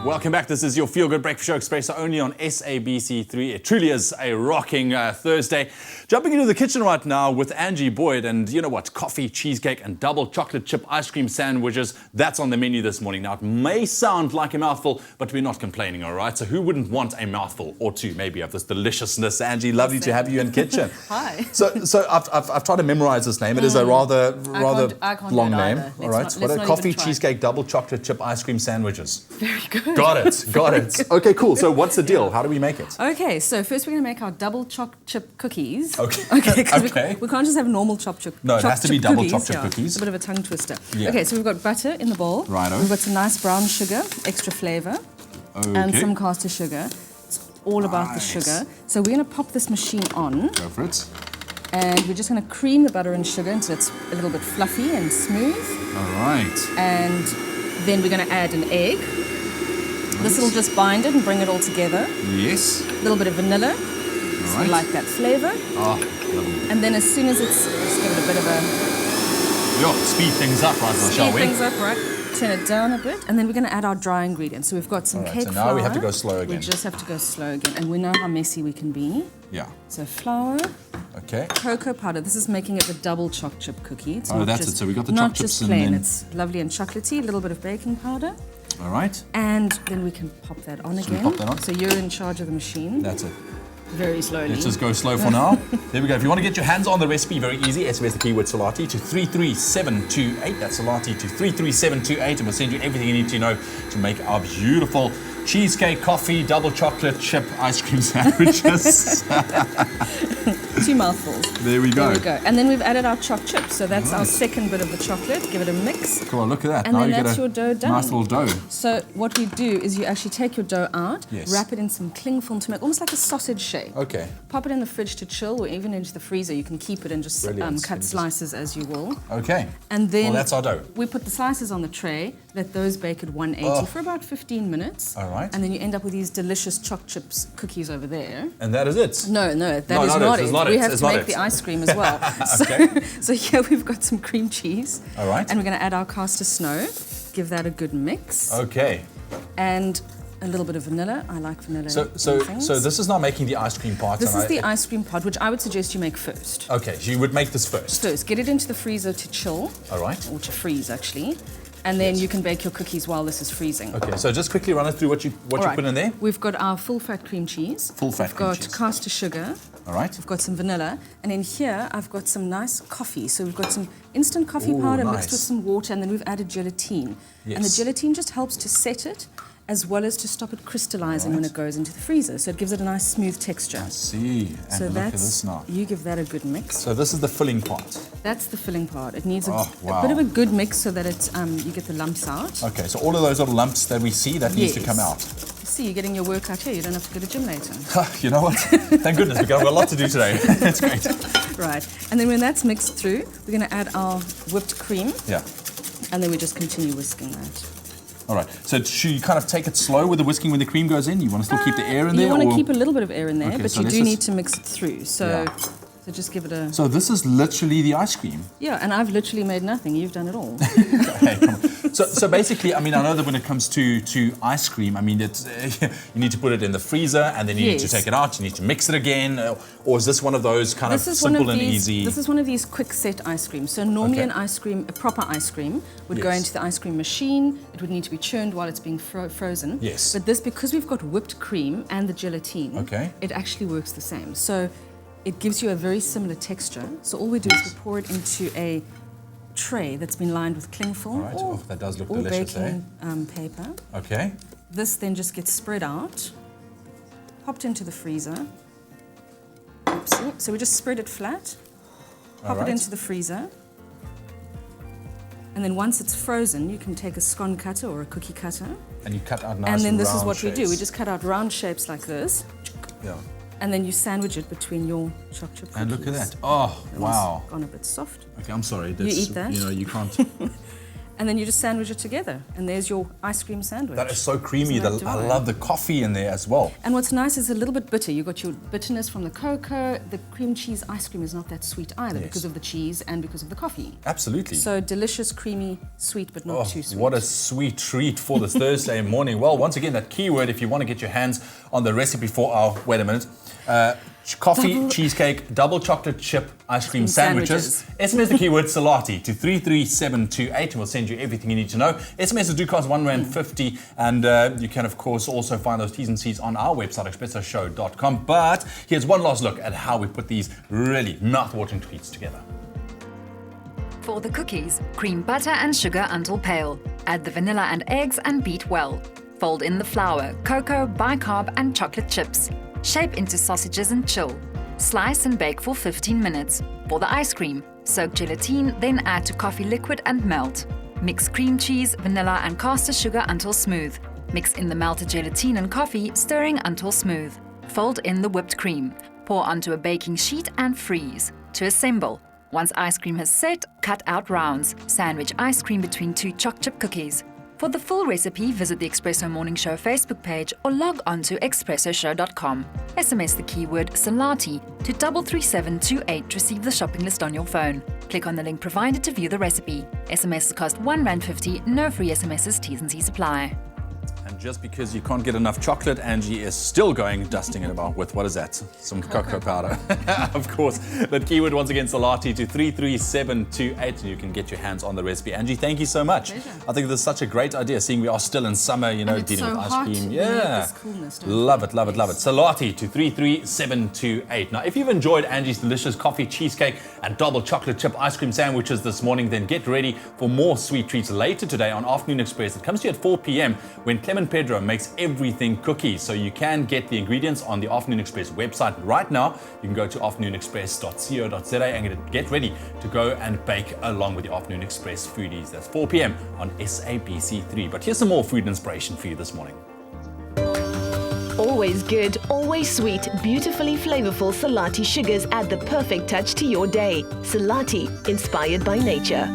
Welcome back. This is your Feel Good Breakfast Show Expresso only on SABC3. It truly is a rocking Thursday. Jumping into the kitchen right now with Angie Boyd, and you know what? Coffee, cheesecake, and double chocolate chip ice cream sandwiches. That's on the menu this morning. Now, it may sound like a mouthful, but we're not complaining, all right? So who wouldn't want a mouthful or two, maybe, of this deliciousness? Angie, lovely to have you in kitchen. Hi. So I've tried to memorize this name. It is a rather I can't long do it name. either. All right. What are coffee, cheesecake, double chocolate chip ice cream sandwiches? Very good. Got it. Okay, cool. So what's the deal? How do we make it? Okay, so first we're going to make our double choc chip cookies. Okay. Because we can't just have normal chop chip. No, it has to be double choc chip cookies. It's a bit of a tongue twister. Yeah. Okay, so we've got butter in the bowl. Righto. We've got some nice brown sugar, extra flavour, and some caster sugar. It's all about the sugar. So we're going to pop this machine on. Go for it. And we're just going to cream the butter and sugar until it's a little bit fluffy and smooth. All right. And then we're going to add an egg. This will just bind it and bring it all together. Yes. A little bit of vanilla. So we like that flavour. Oh, lovely. And then as soon as it's, just give it a bit of a... Speed things up right now, shall we? Speed things up, right. Turn it down a bit. And then we're going to add our dry ingredients. So we've got some cake flour. So now we have to go slow again. We just have to go slow again. And we know how messy we can be. Yeah. So flour. Okay. Cocoa powder. This is making it the double choc chip cookie. It's not that's just, it. So we got the not choc chips just plain. and then... It's lovely and chocolatey. A little bit of baking powder. All right. And then we can pop that on again. Pop that on? So you're in charge of the machine. That's it. Very slowly. Let's just go slow for now. There we go. If you want to get your hands on the recipe, very easy. SMS the keyword Salati to 33728. That's Salati to 33728, and we'll send you everything you need to know to make our beautiful cheesecake, coffee, double chocolate chip ice cream sandwiches. 2 mouthfuls. There we go. There we go. And then we've added our choc chips. So that's our second bit of the chocolate. Give it a mix. Cool, look at that. And now then you that's get your dough done. Nice little dough. So what we do is you actually take your dough out, Yes. wrap it in some cling film to make almost like a sausage shape. Okay. Pop it in the fridge to chill, or even into the freezer. You can keep it and just cut slices as you will. Okay. And then that's our dough. We put the slices on the tray, let those bake at 180 for about 15 minutes. All right. And then you end up with these delicious choc chips cookies over there. And that is it? No, that is not it. We have to make the ice cream as well. So here we've got some cream cheese. All right. And we're going to add our caster snow. Give that a good mix. Okay. And a little bit of vanilla. I like vanilla. So this is now making the ice cream part. This is the ice cream part, which I would suggest you make first. Okay, so you would make this first. First, get it into the freezer to chill. All right. Or to freeze, actually. And then you can bake your cookies while this is freezing. Okay, so just quickly run us through what you put in there. We've got our full-fat cream cheese. We've got caster sugar. All right. We've got some vanilla. And in here, I've got some nice coffee. So we've got some instant coffee powder mixed with some water, and then we've added gelatine. Yes. And the gelatine just helps to set it, as well as to stop it crystallizing when it goes into the freezer. So it gives it a nice smooth texture. I see. And so look at this now. You give that a good mix. So this is the filling part. That's the filling part. It needs a bit of a good mix so that it, you get the lumps out. Okay, so all of those little lumps that we see, that needs to come out. See, you're getting your workout here. You don't have to go to the gym later. You know what? Thank goodness, we've got a lot to do today. That's great. Right. And then when that's mixed through, we're going to add our whipped cream. Yeah. And then we just continue whisking that. All right. So should you kind of take it slow with the whisking when the cream goes in? You want to still keep the air in there? You want to keep a little bit of air in there, but so you do need to mix it through. So just give it a... So this is literally the ice cream? Yeah, and I've literally made nothing. You've done it all. Hey, come on. So basically, I mean, I know that when it comes to ice cream, I mean, it's, you need to put it in the freezer, and then you need to take it out, you need to mix it again, or is this one of those kind of simple and easy? This is one of these quick set ice creams. So normally an ice cream, a proper ice cream, would go into the ice cream machine. It would need to be churned while it's being frozen. Yes. But this, because we've got whipped cream and the gelatine, it actually works the same. So it gives you a very similar texture. So all we do is we pour it into a tray that's been lined with cling film or, that does look delicious, baking paper. Okay. This then just gets spread out, popped into the freezer. Oopsie. So we just spread it flat, pop it into the freezer. And then once it's frozen, you can take a scone cutter or a cookie cutter. And you cut out nice and then this is what shapes. We do. We just cut out round shapes like this. Yeah. And then you sandwich it between your choc chip cookies. And look at that. Oh, wow. Gone a bit soft. Okay, I'm sorry. You eat that? You know, you can't. And then you just sandwich it together, and there's your ice cream sandwich. That is so creamy. I love the coffee in there as well. And what's nice is a little bit bitter. You've got your bitterness from the cocoa. The cream cheese ice cream is not that sweet either because of the cheese and because of the coffee. Absolutely. So delicious, creamy, sweet, but not too sweet. What a sweet treat for this Thursday morning. Well, once again, that keyword, if you want to get your hands on the recipe for our, wait a minute, coffee, cheesecake, double chocolate chip ice cream sandwiches. SMS the keyword Salati to 33728 and we'll send you everything you need to know. SMSs do cost R1.50 and you can, of course, also find those T's and C's on our website, expressoshow.com. But here's one last look at how we put these really mouth-watering treats together. For the cookies, cream butter and sugar until pale. Add the vanilla and eggs and beat well. Fold in the flour, cocoa, bicarb and chocolate chips. Shape into sausages and chill. Slice and bake for 15 minutes. For the ice cream, soak gelatine, then add to coffee liquid and melt. Mix cream cheese, vanilla and caster sugar until smooth. Mix in the melted gelatine and coffee, stirring until smooth. Fold in the whipped cream. Pour onto a baking sheet and freeze. To assemble, once ice cream has set, cut out rounds. Sandwich ice cream between 2 choc chip cookies. For the full recipe, visit the Espresso Morning Show Facebook page or log on to expressoshow.com. SMS the keyword Salati to 33728 to receive the shopping list on your phone. Click on the link provided to view the recipe. SMS cost R1.50, no free SMSs, T's and C's apply. And just because you can't get enough chocolate, Angie is still going dusting it about with, what is that? Some cocoa powder. Of course. That keyword once again, Salati, to 33728 and you can get your hands on the recipe. Angie, thank you so much. Pleasure. I think this is such a great idea, seeing we are still in summer, you know, dealing with ice cream. This coolness, love it, love it, love it. Salati to 33728. Now, if you've enjoyed Angie's delicious coffee, cheesecake and double chocolate chip ice cream sandwiches this morning, then get ready for more sweet treats later today on Afternoon Express. It comes to you at 4 p.m. when Clement Pedro makes everything cookies. So you can get the ingredients on the Afternoon Express website right now. You can go to afternoonexpress.co.za and get ready to go and bake along with the Afternoon Express foodies. That's 4 p.m. on SABC3. But here's some more food inspiration for you this morning. Always good, always sweet, beautifully flavorful Salati sugars add the perfect touch to your day. Salati, inspired by nature.